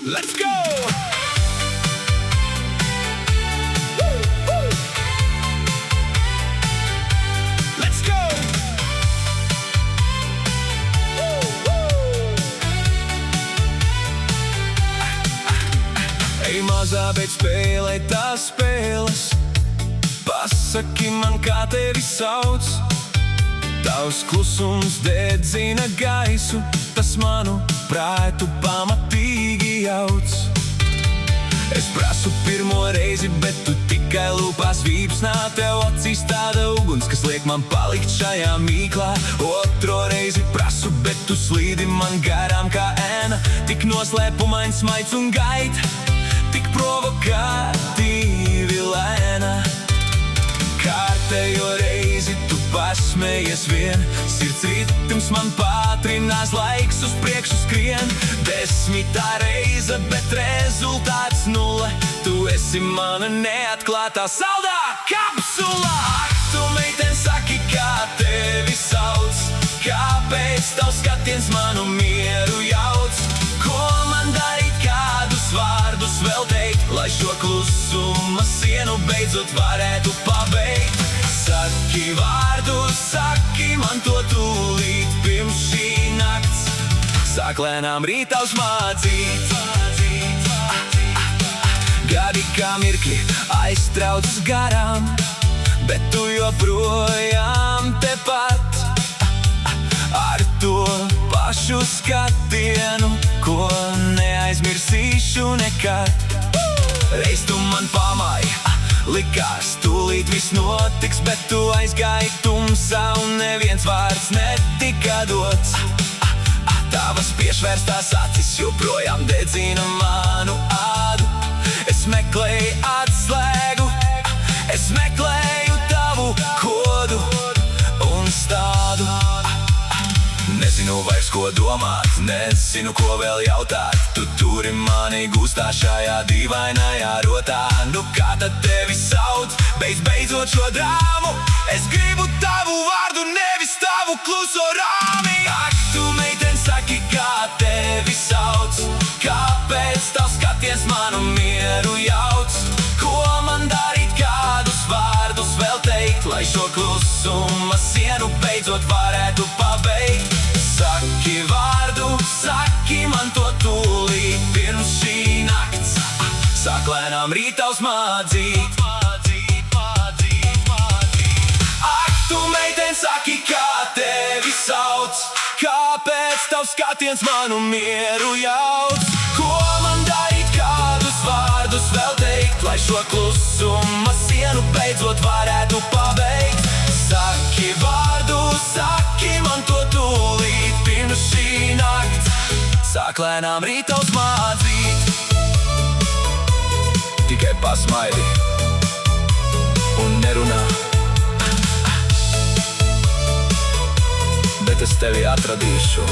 Let's go! Let's go! Ej, mazā, bet spēlē tās spēles. Pasaki man, kā tevi sauc. Tavs klusums dedzina gaisu, tas manu prātu pamatīgi jauc. Es prasu pirmo reizi, bet tu tikai lūpās vīpsnā. Tev acīs tāda uguns, kas liek man palikt šajā mīklā. Otro reizi prasu, bet tu slīdi man garām kā ēna. Tik noslēpumains maids un gaita, tik provokatīvi lēna. Kārtējo reizi tu pasmējies vien, sirds ritms man pātrinās, laiks uz priekšu skrien. 10. reize, bet rezultāts nulle. Tu esi mana neatklātā saldā kapsula. Ak, tu meiten saki, kā tevi sauc, kāpēc tavs skatiens manu mieru jauc. Ko man darīt, kādus vārdus vēl teikt, lai šo klusuma sienu beidzot varētu pabeigt? Saki vārdu, saki man to tūlīt pirms šī nakts sāk lēnām rītā uzmācīt. Gadi kā mirkļi aiztraucas garām, bet tu joprojām tepat ar to pašu skatienu, ko neaizmirsīšu nekad. Reiz tu man pamāji, likās, tūlīt viss notiks, bet tu aizgāji tumsā un neviens vārds netika dots. Tavas piešvērstās acis joprojām dedzina manu ādu. Es meklēju atslēgu, es meklēju tavu kodu un stādu. Nezinu vairs, ko domāt, nezinu, ko vēl jautāt. Tu turi mani gūstā šajā dīvainajā rotā. Nu kā tad tevi sauc? Beidzot šo drāmu. Es gribu tavu vārdu, nevis tavu kluso rāmi. Ak, tu meiten saki, kā tevi sauc, kāpēc tavs skaties manu mieru jauc. Ko man darīt, kādus vārdus vēl teikt, lai šo klusuma sienu beidzot varētu pabeigt? Saki vārdu, saki man to tūlīt pirms šī nakts sāk lēnām rītā uzmādzīt. Ak, tu meiten saki, kā tevi sauc, kāpēc tavs skatiens manu mieru jauc. Ko man darīt, kādus vārdus vēl teikt, lai šo klusuma sienu beidzot varētu pabeigt? Saki vārdu, saki man to tūlīt pirms šī nakts sāk lēnām rītā uzmādzīt. Tikai pasmaidi un nerunā, bet es tevi atradīšu.